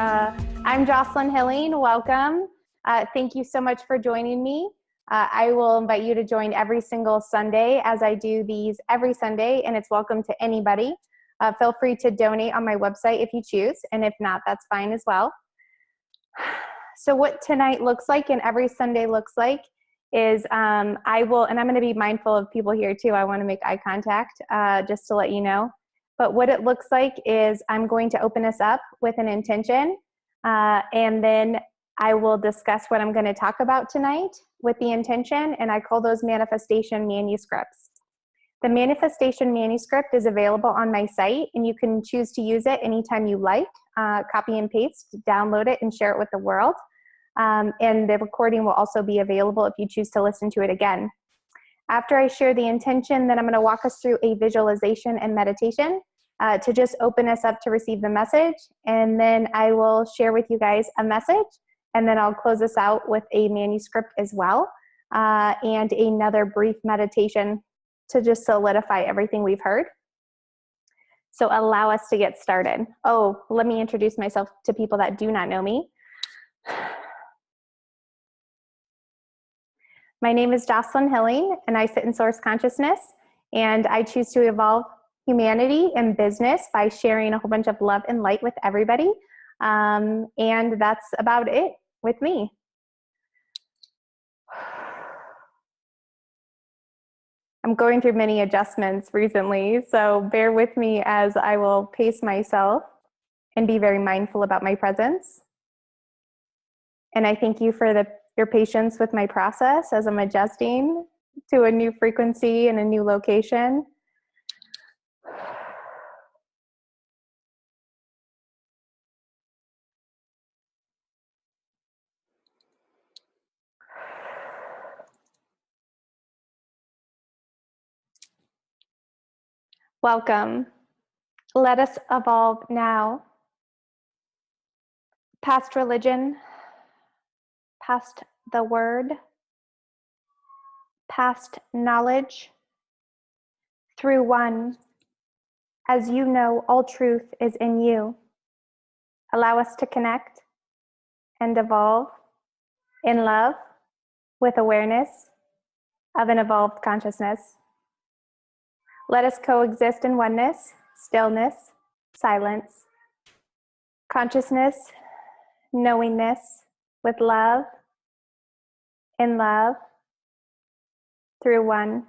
I'm Jocelyn Hilling. Welcome. Thank you so much for joining me. I will invite you to join every single Sunday as I do these every Sunday, and it's welcome to anybody. Feel free to donate on my website if you choose, and if not, that's fine as well. So what tonight looks like and every Sunday looks like is and I'm going to be mindful of people here too. I want to make eye contact just to let you know. But what it looks like is I'm going to open us up with an intention, and then I will discuss what I'm going to talk about tonight with the intention, and I call those manifestation manuscripts. The manifestation manuscript is available on my site, and you can choose to use it anytime you like. Copy and paste, download it, and share it with the world. And the recording will also be available if you choose to listen to it again. After I share the intention, then I'm going to walk us through a visualization and meditation to just open us up to receive the message. And then I will share with you guys a message, and then I'll close us out with a manuscript as well, and another brief meditation to just solidify everything we've heard. So allow us to get started. Oh, let me introduce myself to people that do not know me. My name is Jocelyn Hilling, and I sit in Source Consciousness, and I choose to evolve humanity and business by sharing a whole bunch of love and light with everybody. And that's about it with me. I'm going through many adjustments recently, so bear with me as I will pace myself and be very mindful about my presence. And I thank you for your patience with my process as I'm adjusting to a new frequency and a new location. Welcome. Let us evolve now. Past religion, past the word, past knowledge, through one. As you know, all truth is in you. Allow us to connect and evolve in love with awareness of an evolved consciousness. Let us coexist in oneness, stillness, silence, consciousness, knowingness, with love, in love, through one.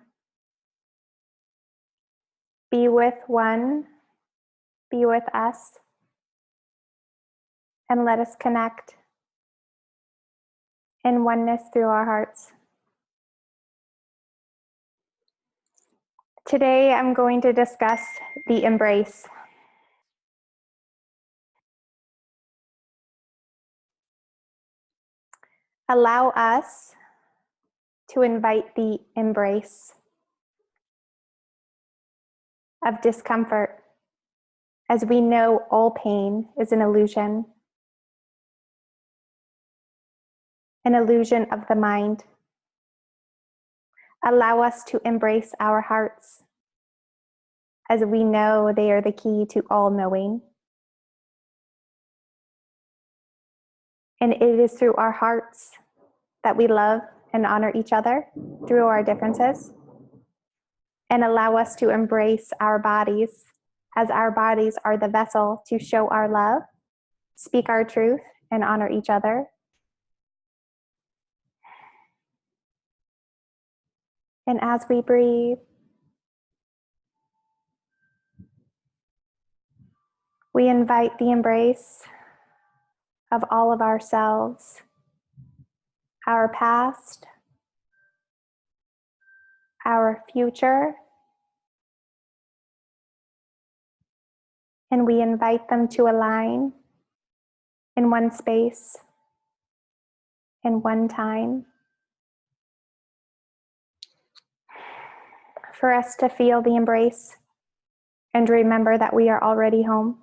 Be with one, be with us, and let us connect in oneness through our hearts. Today I'm going to discuss the embrace. Allow us to invite the embrace of discomfort, as we know all pain is an illusion of the mind. Allow us to embrace our hearts, as we know they are the key to all knowing. And it is through our hearts that we love and honor each other through our differences. And allow us to embrace our bodies, as our bodies are the vessel to show our love, speak our truth, and honor each other. And as we breathe, we invite the embrace of all of ourselves, our past, our future, and we invite them to align in one space, in one time, for us to feel the embrace and remember that we are already home.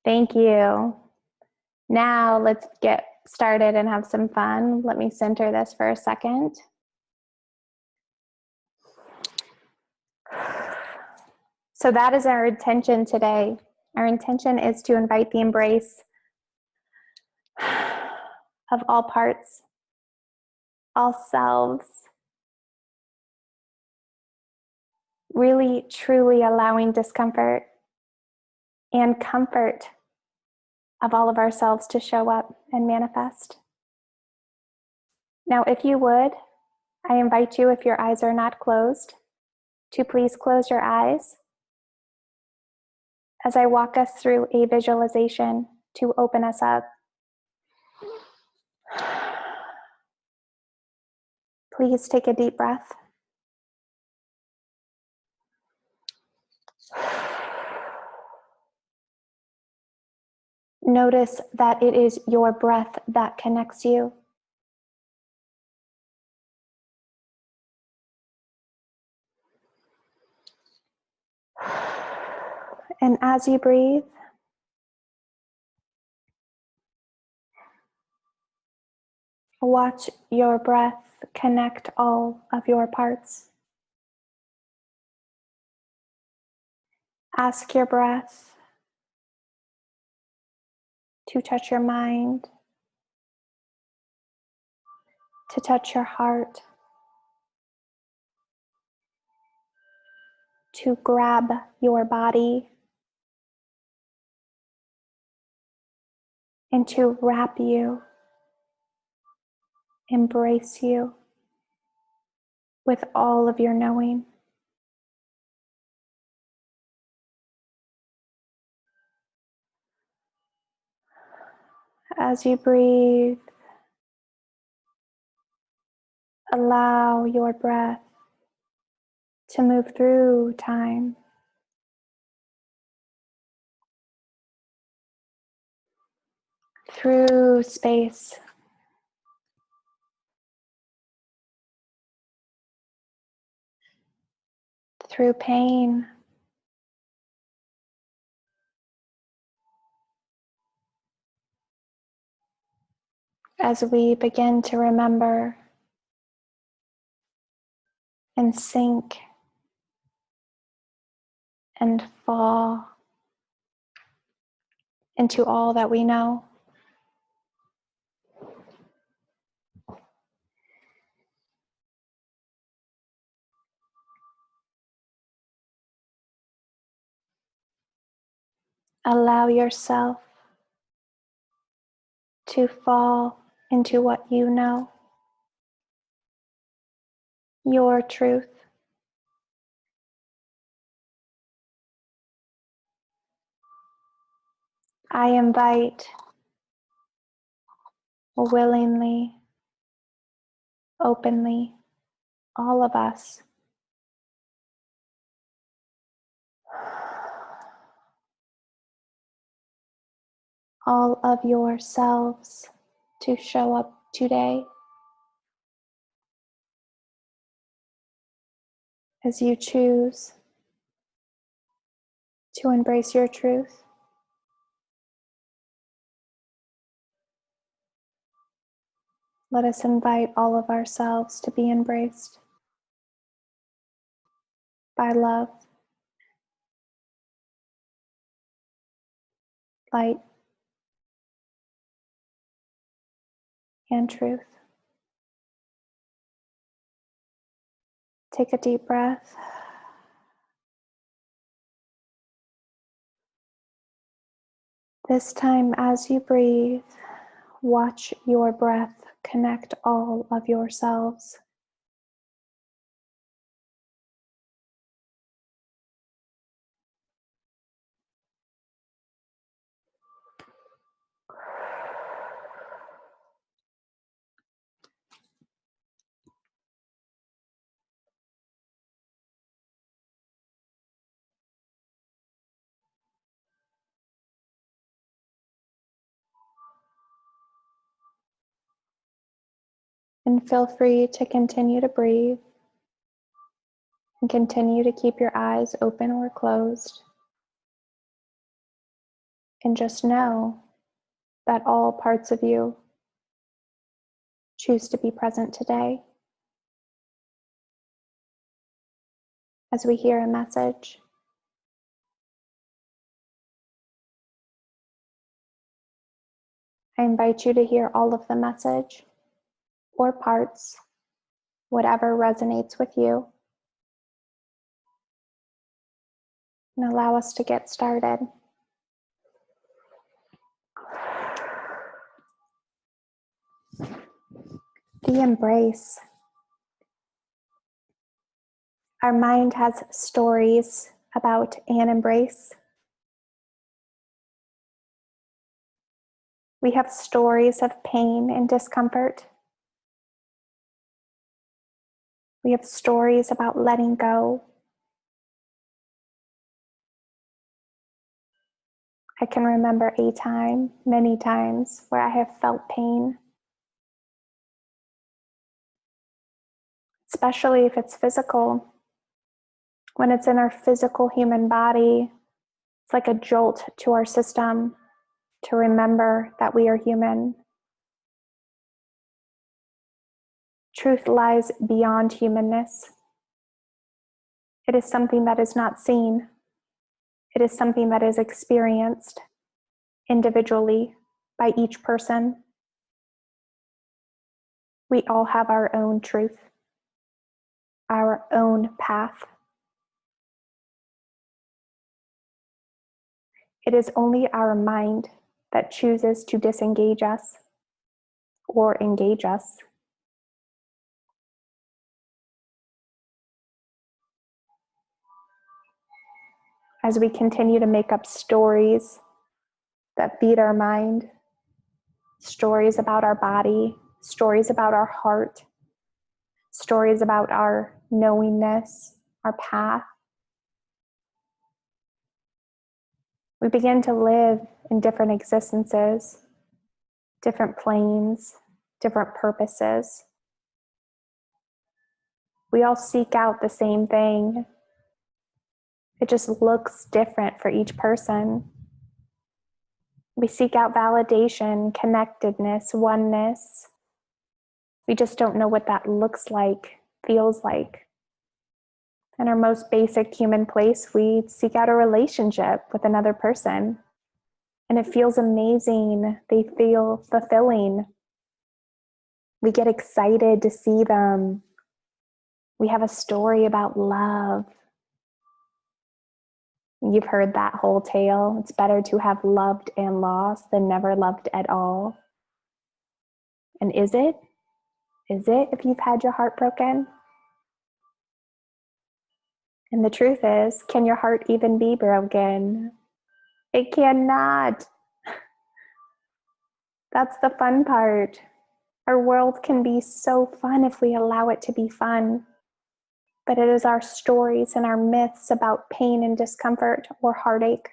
Thank you. Now let's get started and have some fun. Let me center this for a second. So that is our intention today. Our intention is to invite the embrace of all parts, all selves, really truly allowing discomfort and comfort of all of ourselves to show up and manifest. Now, if you would, I invite you, if your eyes are not closed, to please close your eyes as I walk us through a visualization to open us up. Please take a deep breath. Notice that it is your breath that connects you. And as you breathe, watch your breath connect all of your parts. Ask your breath to touch your mind, to touch your heart, to grab your body, and to wrap you, embrace you with all of your knowing. As you breathe, allow your breath to move through time, through space, through pain, as we begin to remember and sink and fall into all that we know. Allow yourself to fall into what you know, your truth. I invite willingly, openly, all of us all of yourselves to show up today as you choose to embrace your truth. Let us invite all of ourselves to be embraced by love, light, and truth. Take a deep breath. This time, as you breathe, watch your breath connect all of yourselves. And feel free to continue to breathe and continue to keep your eyes open or closed. And just know that all parts of you choose to be present today. As we hear a message, I invite you to hear all of the message or parts, whatever resonates with you, and allow us to get started. The embrace. Our mind has stories about an embrace. We have stories of pain and discomfort. We have stories about letting go. I can remember a time, many times, where I have felt pain, especially if it's physical. When it's in our physical human body, it's like a jolt to our system to remember that we are human. Truth lies beyond humanness. It is something that is not seen. It is something that is experienced individually by each person. We all have our own truth, our own path. It is only our mind that chooses to disengage us or engage us. As we continue to make up stories that feed our mind, stories about our body, stories about our heart, stories about our knowingness, our path, we begin to live in different existences, different planes, different purposes. We all seek out the same thing. It just looks different for each person. We seek out validation, connectedness, oneness. We just don't know what that looks like, feels like. In our most basic human place, we seek out a relationship with another person. And it feels amazing. They feel fulfilling. We get excited to see them. We have a story about love. You've heard that whole tale. It's better to have loved and lost than never loved at all. And is it? Is it if you've had your heart broken? And the truth is, can your heart even be broken? It cannot. That's the fun part. Our world can be so fun if we allow it to be fun. But it is our stories and our myths about pain and discomfort or heartache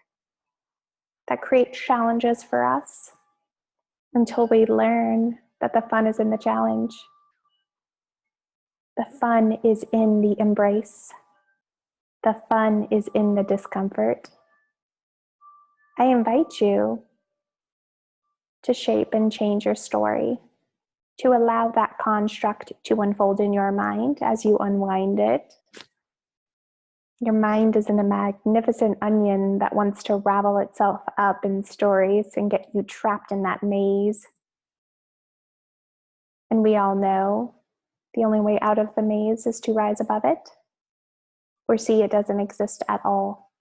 that create challenges for us until we learn that the fun is in the challenge. The fun is in the embrace. The fun is in the discomfort. I invite you to shape and change your story, to allow that construct to unfold in your mind as you unwind it. Your mind is in a magnificent onion that wants to ravel itself up in stories and get you trapped in that maze. And we all know the only way out of the maze is to rise above it or see it doesn't exist at all.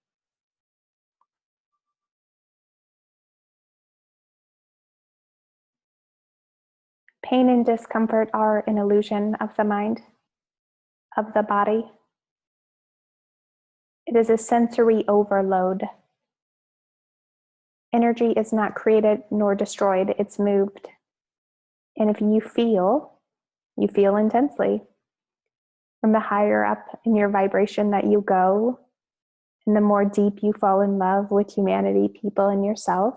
Pain and discomfort are an illusion of the mind, of the body. It is a sensory overload. Energy is not created nor destroyed, it's moved. And if you feel intensely. From the higher up in your vibration that you go, and the more deep you fall in love with humanity, people, and yourself,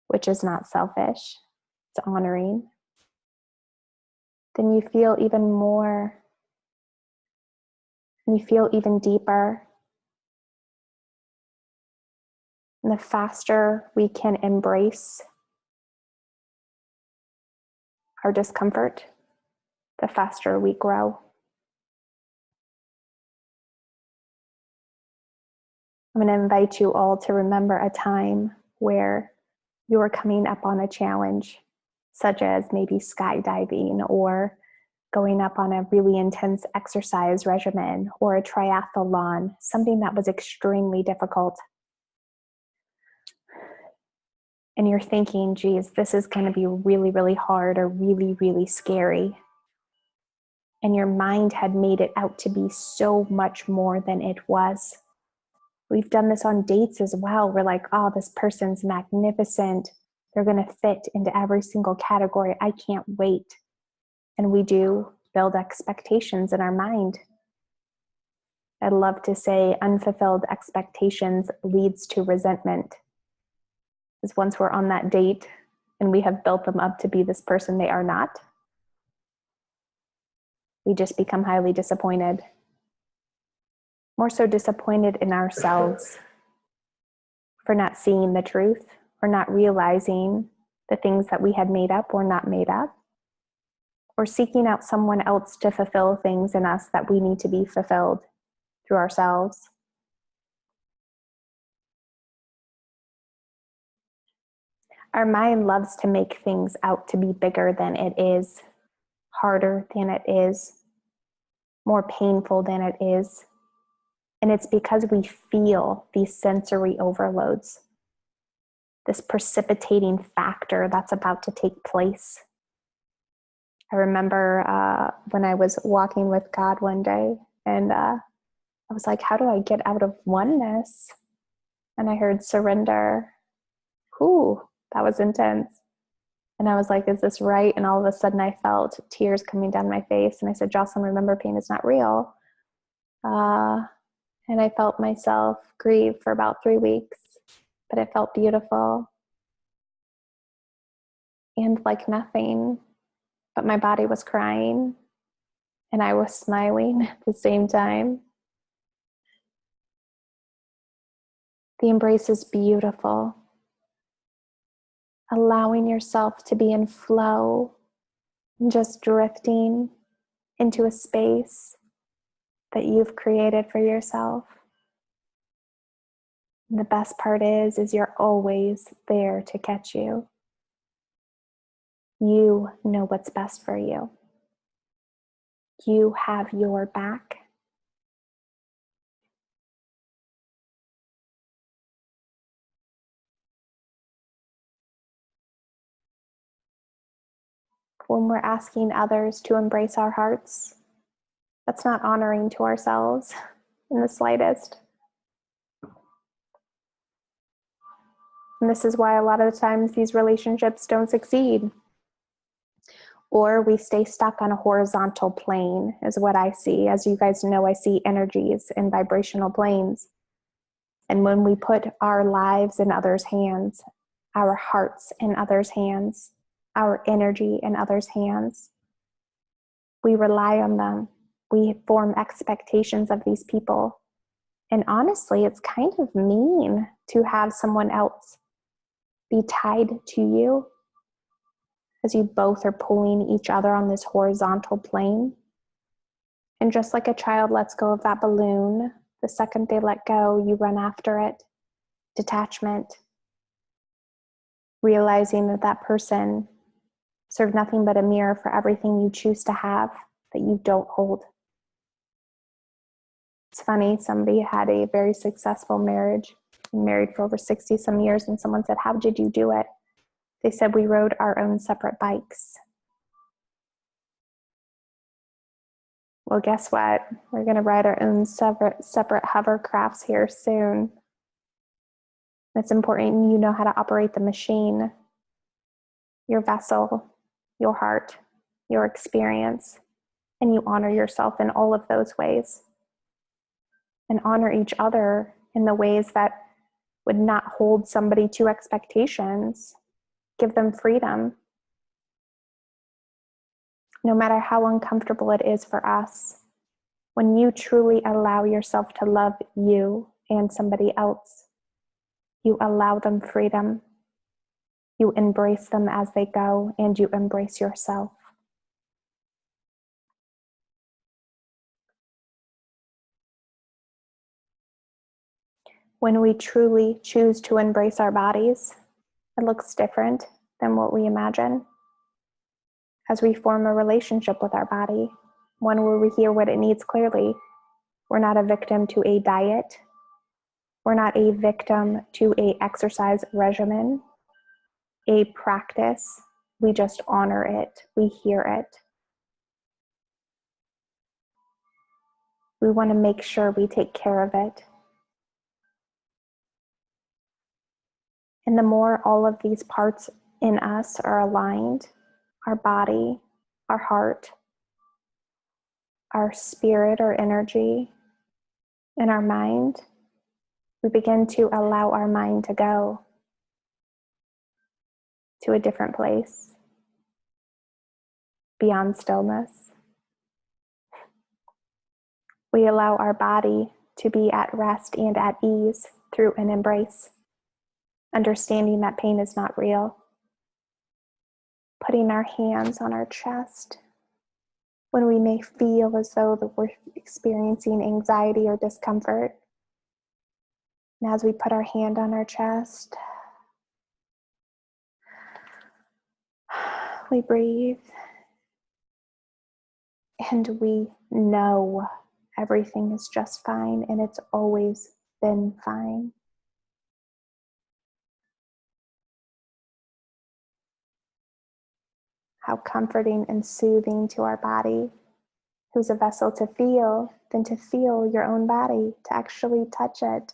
which is not selfish, it's honoring, then you feel even more, and you feel even deeper. And the faster we can embrace our discomfort, the faster we grow. I'm going to invite you all to remember a time where you're coming up on a challenge, such as maybe skydiving or going up on a really intense exercise regimen or a triathlon, something that was extremely difficult. And you're thinking, geez, this is going to be really, really hard or really, really scary. And your mind had made it out to be so much more than it was. We've done this on dates as well. We're like, oh, this person's magnificent. They're going to fit into every single category. I can't wait. And we do build expectations in our mind. I'd love to say unfulfilled expectations leads to resentment. Because once we're on that date and we have built them up to be this person they are not, we just become highly disappointed. More so disappointed in ourselves for not seeing the truth, for not realizing the things that we had made up or not made up, or seeking out someone else to fulfill things in us that we need to be fulfilled through ourselves. Our mind loves to make things out to be bigger than it is, harder than it is, more painful than it is. And it's because we feel these sensory overloads, this precipitating factor that's about to take place. I remember when I was walking with God one day, and I was like, how do I get out of oneness? And I heard surrender. Whew, that was intense. And I was like, is this right? And all of a sudden I felt tears coming down my face. And I said, Jocelyn, remember, pain is not real. And I felt myself grieve for about 3 weeks, but it felt beautiful and like nothing. But my body was crying and I was smiling at the same time. The embrace is beautiful. Allowing yourself to be in flow and just drifting into a space that you've created for yourself. And the best part is you're always there to catch you. You know what's best for you. You have your back. When we're asking others to embrace our hearts, that's not honoring to ourselves in the slightest. And this is why a lot of the times these relationships don't succeed. Or we stay stuck on a horizontal plane is what I see. As you guys know, I see energies in vibrational planes. And when we put our lives in others' hands, our hearts in others' hands, our energy in others' hands, we rely on them. We form expectations of these people. And honestly, it's kind of mean to have someone else be tied to you, as you both are pulling each other on this horizontal plane. And just like a child lets go of that balloon, the second they let go, you run after it. Detachment. Realizing that that person served nothing but a mirror for everything you choose to have that you don't hold. It's funny, somebody had a very successful marriage, married for over 60 some years, and someone said, how did you do it? They said, we rode our own separate bikes. Well, guess what? We're going to ride our own separate hovercrafts here soon. It's important you know how to operate the machine, your vessel, your heart, your experience, and you honor yourself in all of those ways. And honor each other in the ways that would not hold somebody to expectations. Give them freedom. No matter how uncomfortable it is for us, when you truly allow yourself to love you and somebody else, you allow them freedom. You embrace them as they go, and you embrace yourself. When we truly choose to embrace our bodies, It looks different than what we imagine as we form a relationship with our body, one where we hear what it needs clearly. We're not a victim to a diet. We're not a victim to a exercise regimen, a practice. We just honor it. We hear it. We want to make sure we take care of it. And the more all of these parts in us are aligned, our body, our heart, our spirit or energy, and our mind, we begin to allow our mind to go to a different place, beyond stillness. We allow our body to be at rest and at ease through an embrace, understanding that pain is not real. Putting our hands on our chest when we may feel as though that we're experiencing anxiety or discomfort. And as we put our hand on our chest, we breathe and we know everything is just fine, and it's always been fine. How comforting and soothing to our body, who's a vessel to feel, than to feel your own body, to actually touch it.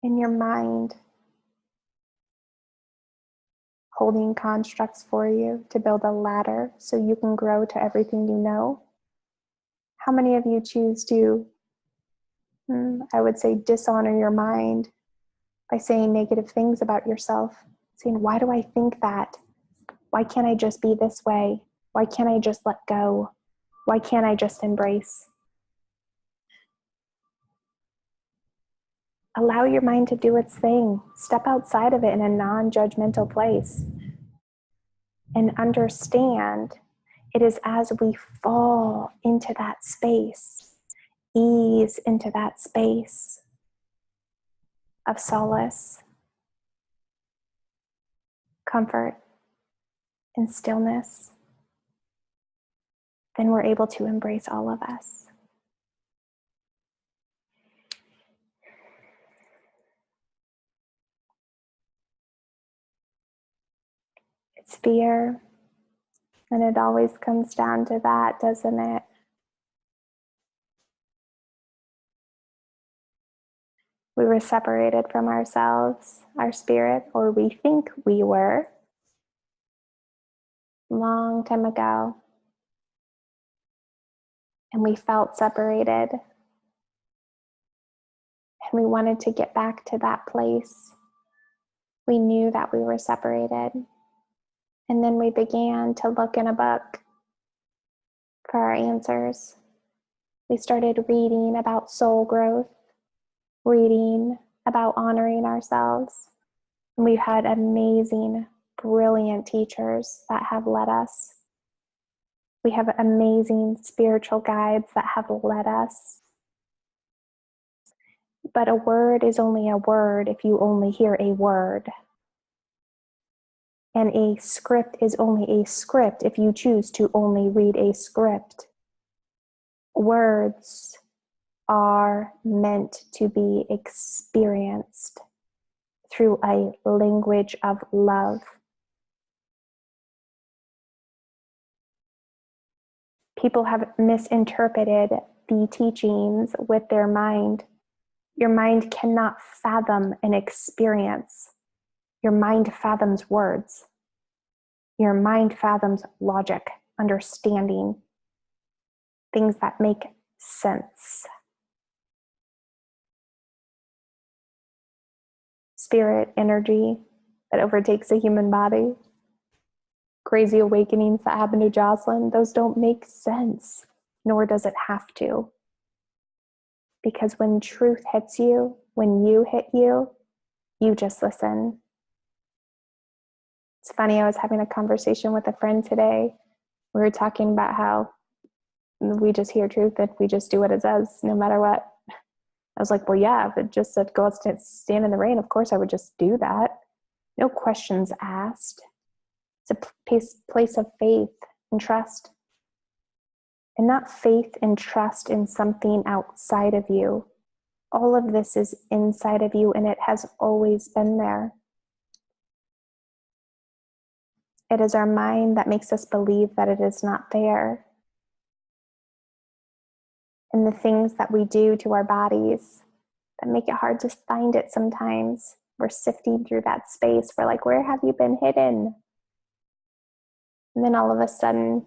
In your mind, holding constructs for you to build a ladder so you can grow to everything you know. How many of you choose to, I would say, dishonor your mind by saying negative things about yourself, saying, why do I think that? Why can't I just be this way? Why can't I just let go? Why can't I just embrace? Allow your mind to do its thing. Step outside of it in a non-judgmental place. And understand it is as we fall into that space, ease into that space of solace, comfort, and stillness, then we're able to embrace all of us. It's fear, and it always comes down to that, doesn't it? We were separated from ourselves, our spirit, or we think we were, long time ago. And we felt separated. And we wanted to get back to that place. We knew that we were separated. And then we began to look in a book for our answers. We started reading about soul growth, reading about honoring ourselves. And we've had amazing, brilliant teachers that have led us. We have amazing spiritual guides that have led us. But a word is only a word if you only hear a word. And a script is only a script if you choose to only read a script. Words are meant to be experienced through a language of love. People have misinterpreted the teachings with their mind. Your mind cannot fathom an experience. Your mind fathoms words. Your mind fathoms logic, understanding, things that make sense. Spirit, energy that overtakes a human body, crazy awakenings that happen to Jocelyn, those don't make sense, nor does it have to. Because when truth hits you, when you hit you, you just listen. It's funny, I was having a conversation with a friend today. We were talking about how we just hear truth and we just do what it says, no matter what. I was like, well, yeah, if it just said go out and stand in the rain, of course I would just do that. No questions asked. It's a place of faith and trust. And not faith and trust in something outside of you. All of this is inside of you, and it has always been there. It is our mind that makes us believe that it is not there. And the things that we do to our bodies that make it hard to find it sometimes. We're sifting through that space. We're like, where have you been hidden? And then all of a sudden,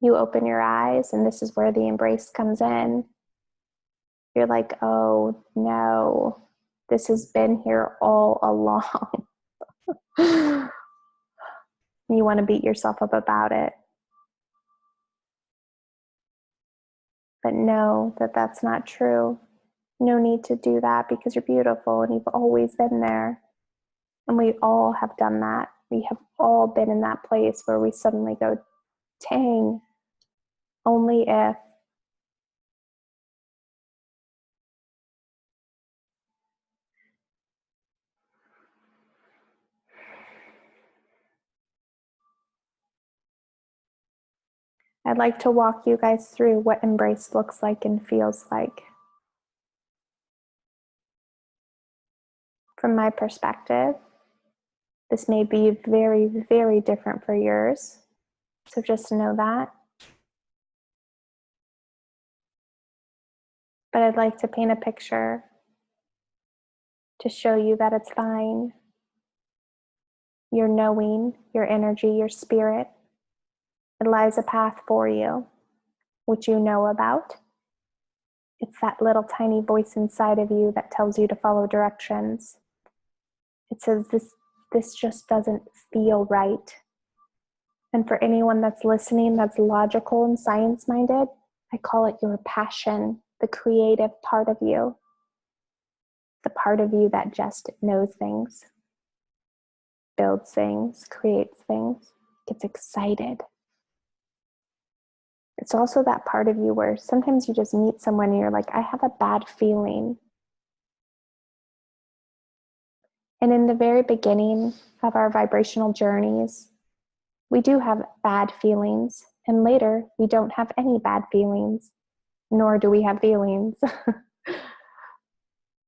you open your eyes, and this is where the embrace comes in. You're like, oh no, this has been here all along. You want to beat yourself up about it. But know that that's not true. No need to do that because you're beautiful and you've always been there. And we all have done that. We have all been in that place where we suddenly go, dang, only if. I'd like to walk you guys through what embrace looks like and feels like. From my perspective, this may be very, very different for yours. So just know that. But I'd like to paint a picture to show you that it's fine. Your knowing, your energy, your spirit, it lies a path for you, which you know about. It's that little tiny voice inside of you that tells you to follow directions. It says this just doesn't feel right. And for anyone that's listening that's logical and science-minded, I call it your passion, the creative part of you. The part of you that just knows things, builds things, creates things, gets excited. It's also that part of you where sometimes you just meet someone and you're like, I have a bad feeling. And in the very beginning of our vibrational journeys, we do have bad feelings. And later, we don't have any bad feelings, nor do we have feelings.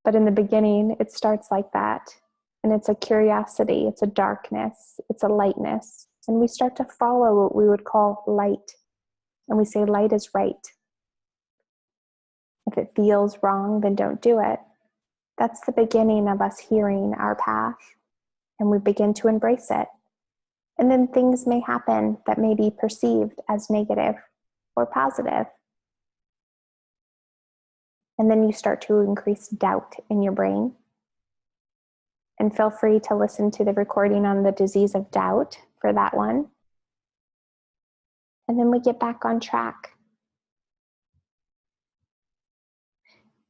But in the beginning, it starts like that. And it's a curiosity, it's a darkness, it's a lightness. And we start to follow what we would call light. And we say light is right. If it feels wrong, then don't do it. That's the beginning of us hearing our path. And we begin to embrace it. And then things may happen that may be perceived as negative or positive. And then you start to increase doubt in your brain. And feel free to listen to the recording on the disease of doubt for that one. And then we get back on track.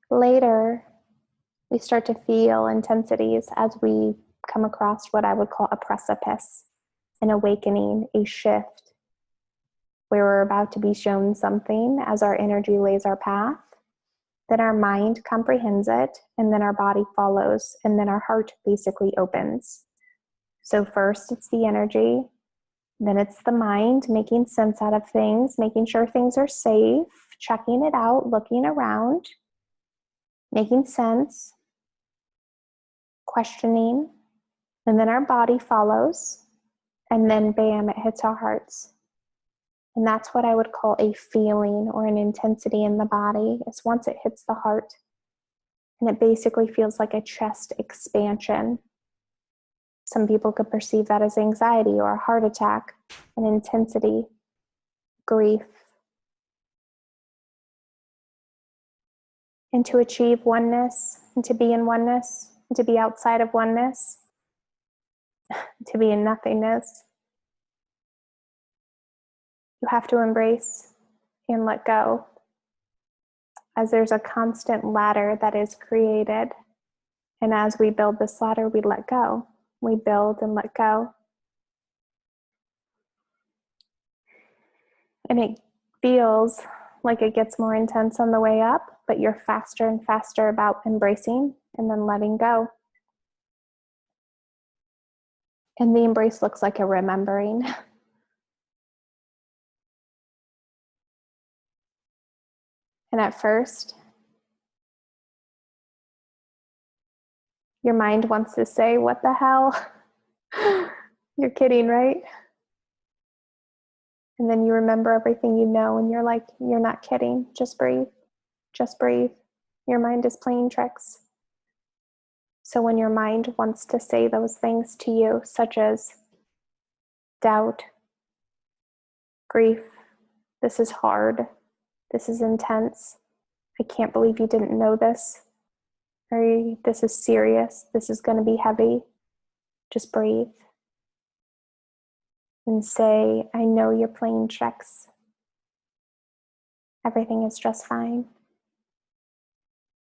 Later, we start to feel intensities as we come across what I would call a precipice, an awakening, a shift, where we're about to be shown something as our energy lays our path. Then our mind comprehends it, and then our body follows, and then our heart basically opens. So first it's the energy, then it's the mind making sense out of things, making sure things are safe, checking it out, looking around, making sense, questioning, and then our body follows, and then bam, it hits our hearts. And that's what I would call a feeling or an intensity in the body, is once it hits the heart. And it basically feels like a chest expansion. Some people could perceive that as anxiety or a heart attack, an intensity, grief. And to achieve oneness, and to be in oneness, and to be outside of oneness, to be in nothingness, you have to embrace and let go, as there's a constant ladder that is created. And as we build this ladder, we let go. We build and let go. And it feels like it gets more intense on the way up. but you're faster and faster about embracing and then letting go. And the embrace looks like a remembering. And at first, your mind wants to say, what the hell? You're kidding, right? And then you remember everything you know, and you're like, you're not kidding. Just breathe. Just breathe. Your mind is playing tricks. So when your mind wants to say those things to you, such as doubt, grief, this is hard, this is intense, I can't believe you didn't know this, or this is serious, this is going to be heavy, just breathe. And say, I know you're playing tricks. Everything is just fine.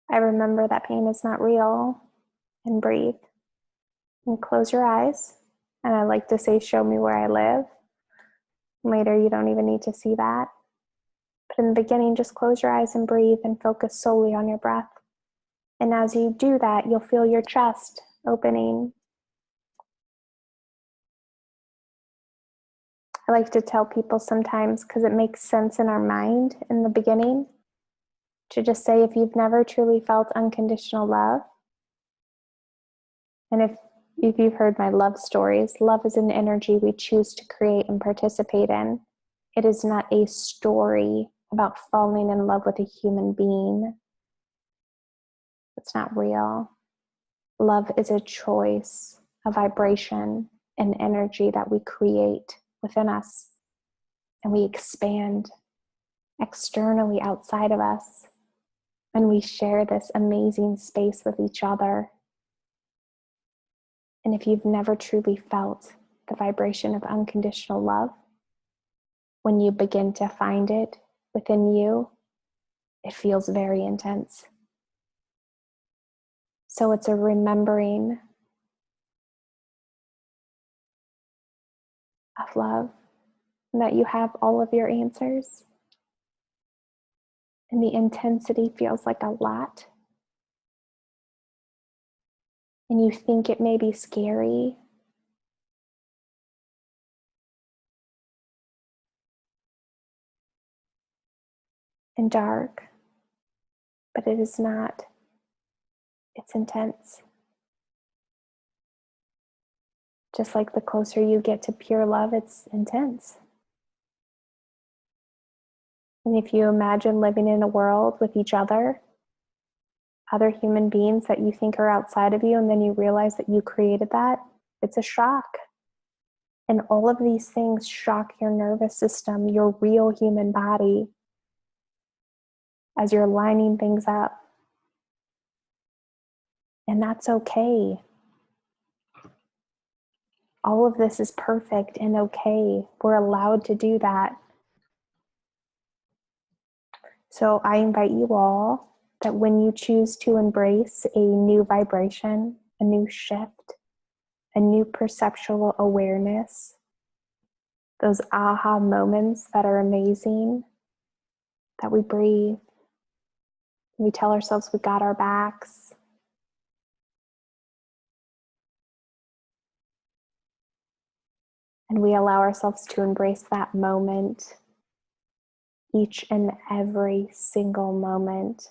I remember that pain is not real. And breathe. And close your eyes. And I like to say, show me where I live. Later, you don't even need to see that. But in the beginning, just close your eyes and breathe and focus solely on your breath. And as you do that, you'll feel your chest opening. I like to tell people sometimes, because it makes sense in our mind in the beginning, to just say, if you've never truly felt unconditional love, and if you've heard my love stories, love is an energy we choose to create and participate in. It is not a story about falling in love with a human being. It's not real. Love is a choice, a vibration, an energy that we create within us, and we expand externally outside of us, and we share this amazing space with each other. And if you've never truly felt the vibration of unconditional love, when you begin to find it within you, it feels very intense. So it's a remembering of love, and that you have all of your answers. And the intensity feels like a lot. And you think it may be scary. And dark, but it is not. It's intense. Just like the closer you get to pure love, it's intense. And if you imagine living in a world with each other human beings that you think are outside of you, and then you realize that you created that, it's a shock. And all of these things shock your nervous system, your real human body, as you're lining things up. And that's okay. All of this is perfect and okay. We're allowed to do that. So I invite you all that when you choose to embrace a new vibration, a new shift, a new perceptual awareness, those aha moments that are amazing, that we breathe, we tell ourselves we got our backs. And we allow ourselves to embrace that moment, each and every single moment.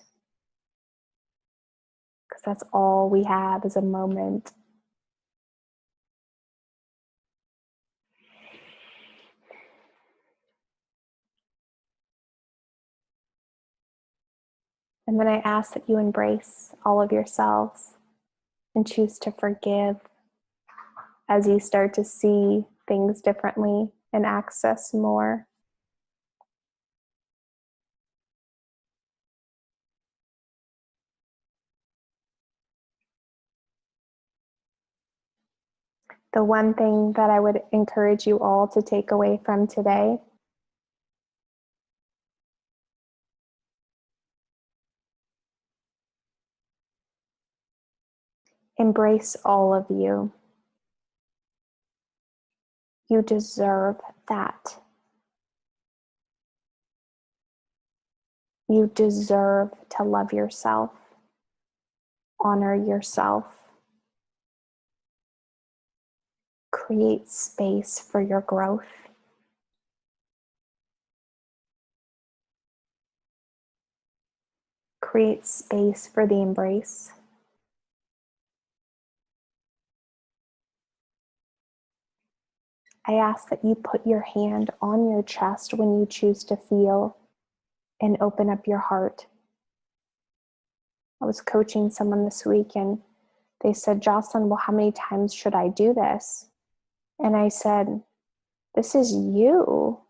Because that's all we have is a moment. And then I ask that you embrace all of yourselves and choose to forgive as you start to see things differently and access more. The one thing that I would encourage you all to take away from today embrace all of you. You deserve that. You deserve to love yourself, honor yourself, create space for your growth. Create space for the embrace. I ask that you put your hand on your chest when you choose to feel and open up your heart. I was coaching someone this week and they said, Jocelyn, well, how many times should I do this? And I said, this is you.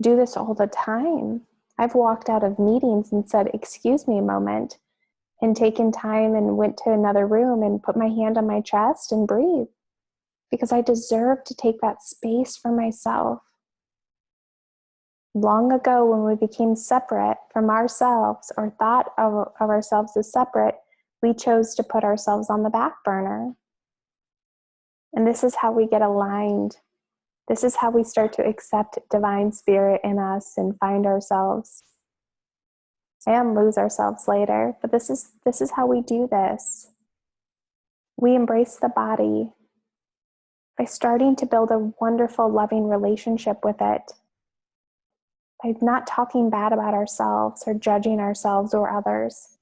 Do this all the time. I've walked out of meetings and said, excuse me a moment, and taken time and went to another room and put my hand on my chest and breathe, because I deserve to take that space for myself. Long ago, when we became separate from ourselves or thought of ourselves as separate, we chose to put ourselves on the back burner. And this is how we get aligned. This is how we start to accept divine spirit in us and find ourselves and lose ourselves later. But this is how we do this. We embrace the body by starting to build a wonderful, loving relationship with it. By not talking bad about ourselves or judging ourselves or others.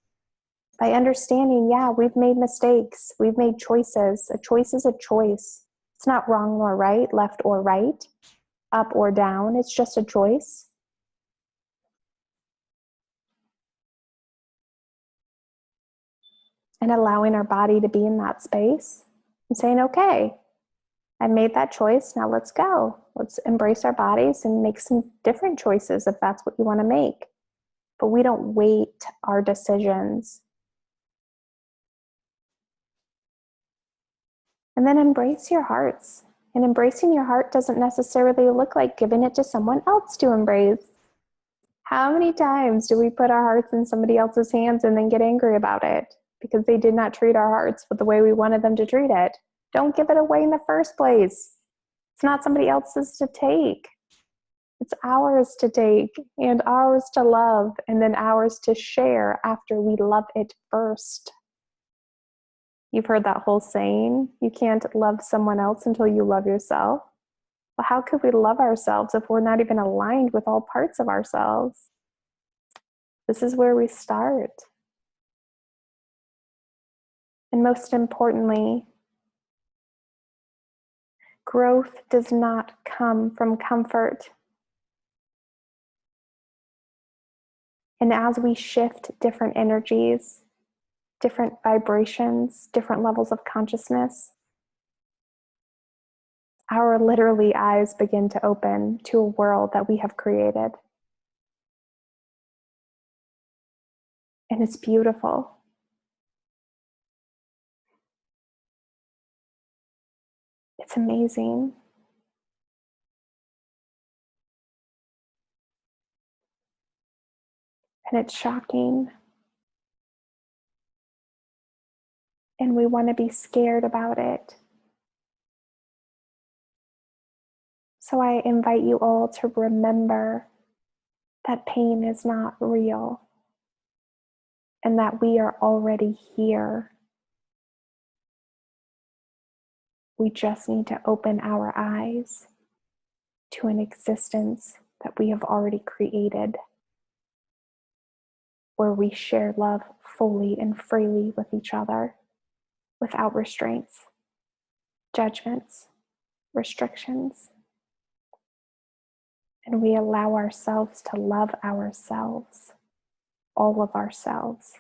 By understanding, yeah, we've made mistakes. We've made choices. A choice is a choice. It's not wrong or right, left or right, up or down. It's just a choice. And allowing our body to be in that space and saying, okay, I made that choice. Now let's go. Let's embrace our bodies and make some different choices if that's what you want to make. But we don't weight our decisions. And then embrace your hearts. And embracing your heart doesn't necessarily look like giving it to someone else to embrace. How many times do we put our hearts in somebody else's hands and then get angry about it because they did not treat our hearts with the way we wanted them to treat it? Don't give it away in the first place. It's not somebody else's to take. It's ours to take and ours to love and then ours to share after we love it first. You've heard that whole saying, you can't love someone else until you love yourself. Well, how could we love ourselves if we're not even aligned with all parts of ourselves? This is where we start. And most importantly, growth does not come from comfort. And as we shift different energies, different vibrations, different levels of consciousness, our literally eyes begin to open to a world that we have created. And it's beautiful. It's amazing. And it's shocking. And we want to be scared about it. So I invite you all to remember that pain is not real and that we are already here. We just need to open our eyes to an existence that we have already created, where we share love fully and freely with each other, without restraints, judgments, restrictions. And we allow ourselves to love ourselves, all of ourselves.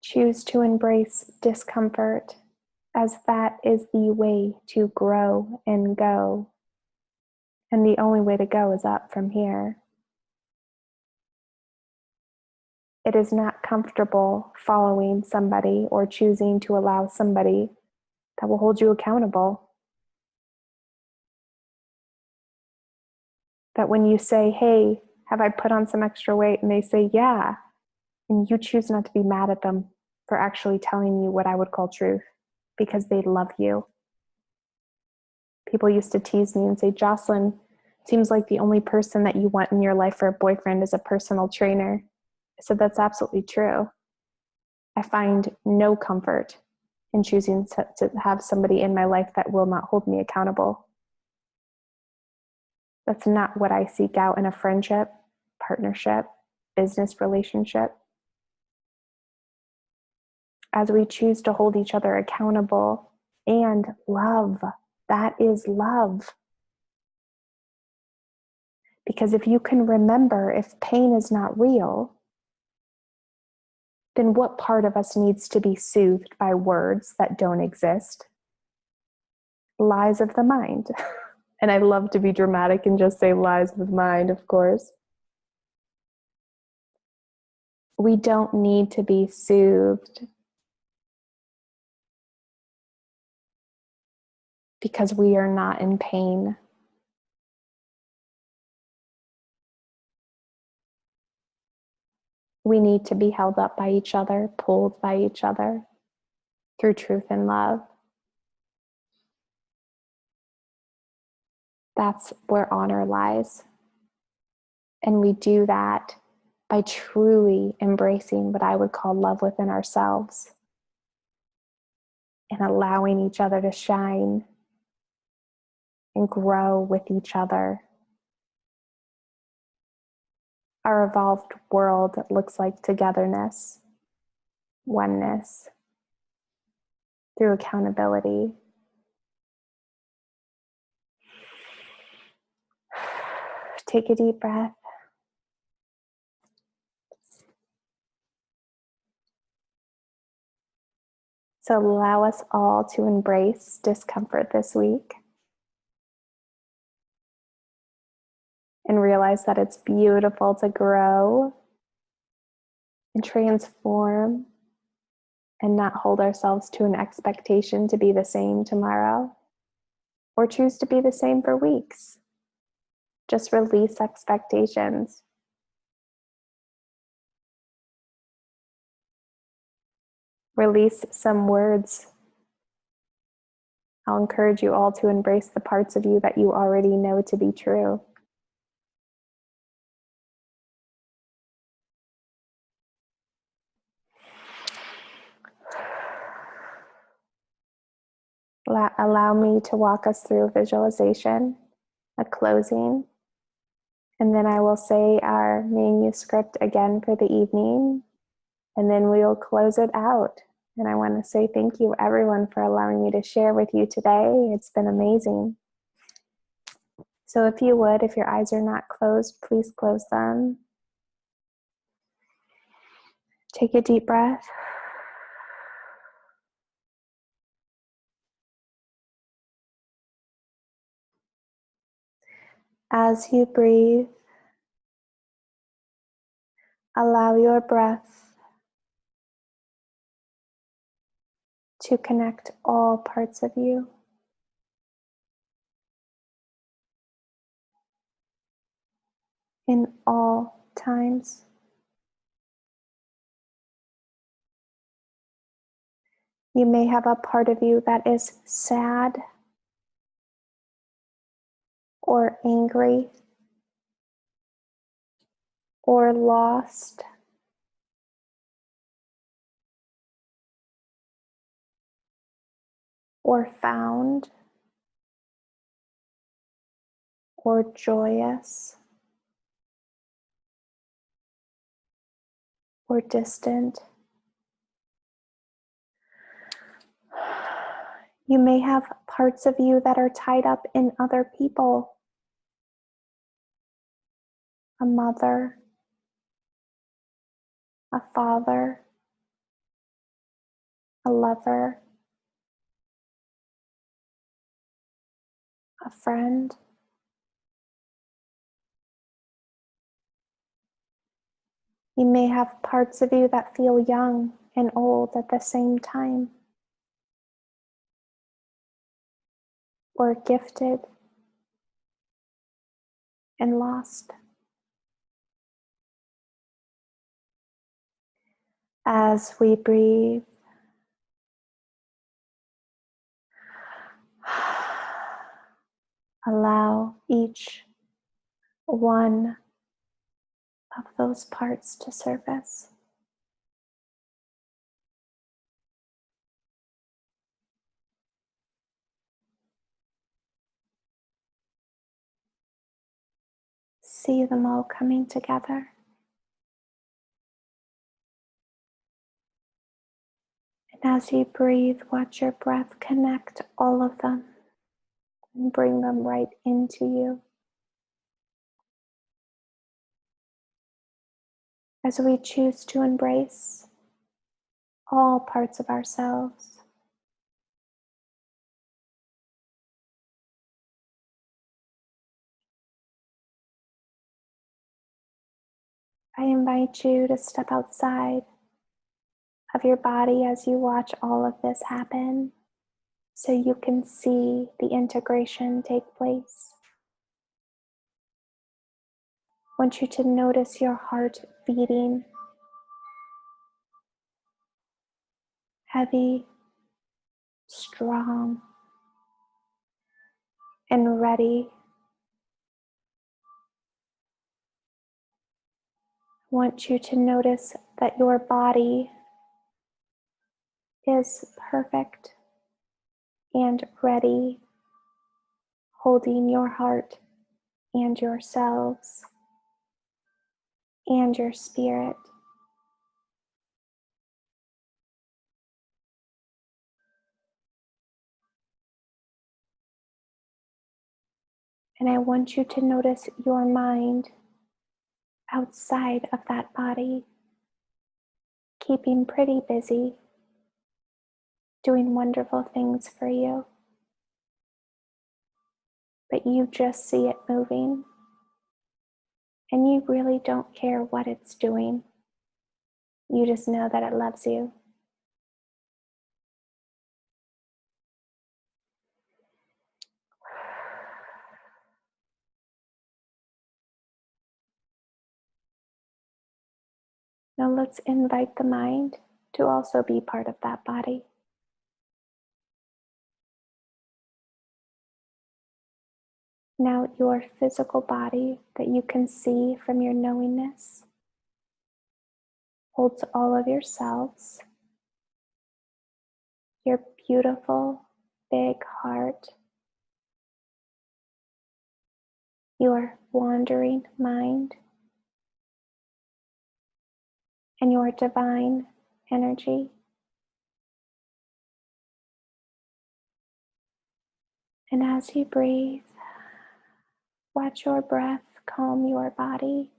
Choose to embrace discomfort, as that is the way to grow and go. And the only way to go is up from here. It is not comfortable following somebody or choosing to allow somebody that will hold you accountable. That when you say, hey, have I put on some extra weight? And they say, yeah. And you choose not to be mad at them for actually telling you what I would call truth. because they love you. People used to tease me and say, Jocelyn, seems like the only person that you want in your life for a boyfriend is a personal trainer. I said, that's absolutely true. I find no comfort in choosing to have somebody in my life that will not hold me accountable. That's not what I seek out in a friendship, partnership, business relationship. As we choose to hold each other accountable and love, that is love. Because if you can remember, if pain is not real, then what part of us needs to be soothed by words that don't exist? Lies of the mind. And I love to be dramatic and just say lies of the mind, of course. We don't need to be soothed because we are not in pain. We need to be held up by each other, pulled by each other through truth and love. That's where honor lies. And we do that by truly embracing what I would call love within ourselves and allowing each other to shine and grow with each other. Our evolved world looks like togetherness, oneness, through accountability. Take a deep breath. So allow us all to embrace discomfort this week and realize that it's beautiful to grow and transform and not hold ourselves to an expectation to be the same tomorrow or choose to be the same for weeks. Just release expectations. Release some words. I'll encourage you all to embrace the parts of you that you already know to be true. Allow me to walk us through a visualization, a closing, and then I will say our manuscript again for the evening, and then we will close it out. And I want to say thank you, everyone, for allowing me to share with you today. It's been amazing. So if you would, if your eyes are not closed, please close them. Take a deep breath. As you breathe, allow your breath to connect all parts of you. In all times. You may have a part of you that is sad or angry or lost or found or joyous or distant. You may have parts of you that are tied up in other people. A mother, a father, a lover, a friend. You may have parts of you that feel young and old at the same time, or gifted and lost. As we breathe, Allow each one of those parts to surface. See them all coming together. And as you breathe, watch your breath connect all of them and bring them right into you. As we choose to embrace all parts of ourselves, I invite you to step outside of your body as you watch all of this happen, so you can see the integration take place. I want you to notice your heart beating heavy, strong, and ready. I want you to notice that your body is perfect and ready, holding your heart and yourselves and your spirit. And I want you to notice your mind outside of that body, keeping pretty busy, doing wonderful things for you. But you just see it moving, and you really don't care what it's doing. You just know that it loves you. Now let's invite the mind to also be part of that body. Now your physical body that you can see from your knowingness holds all of your cells, your beautiful big heart, your wandering mind, and your divine energy. And as you breathe, watch your breath calm your body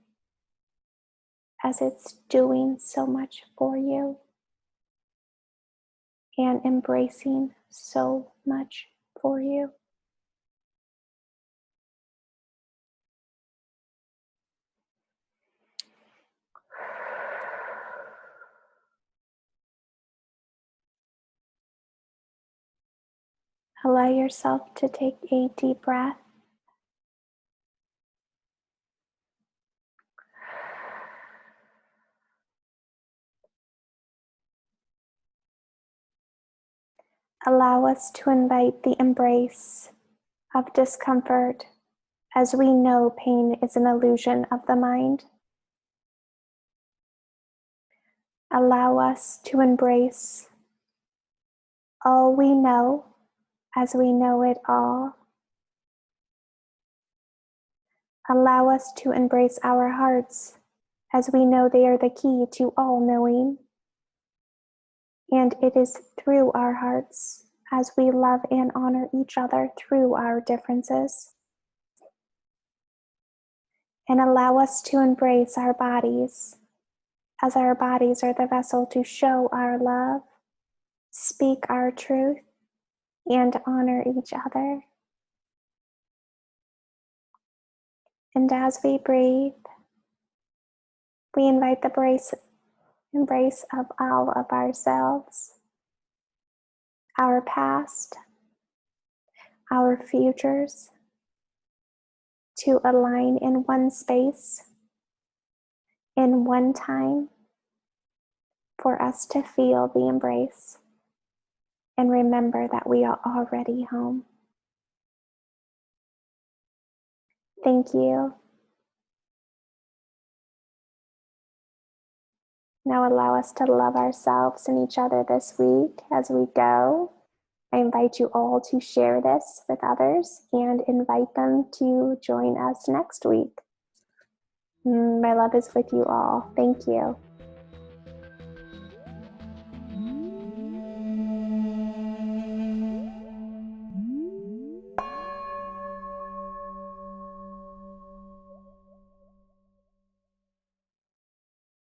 as it's doing so much for you and embracing so much for you. Allow yourself to take a deep breath. Allow us to invite the embrace of discomfort, as we know pain is an illusion of the mind. Allow us to embrace all we know as we know it all. Allow us to embrace our hearts as we know they are the key to all knowing. And it is through our hearts as we love and honor each other through our differences. And allow us to embrace our bodies, as our bodies are the vessel to show our love, speak our truth, and honor each other. And as we breathe, we invite the embrace of all of ourselves, our past, our futures, to align in one space, in one time, for us to feel the embrace and remember that we are already home. Thank you. Now allow us to love ourselves and each other this week as we go. I invite you all to share this with others and invite them to join us next week. My love is with you all. Thank you.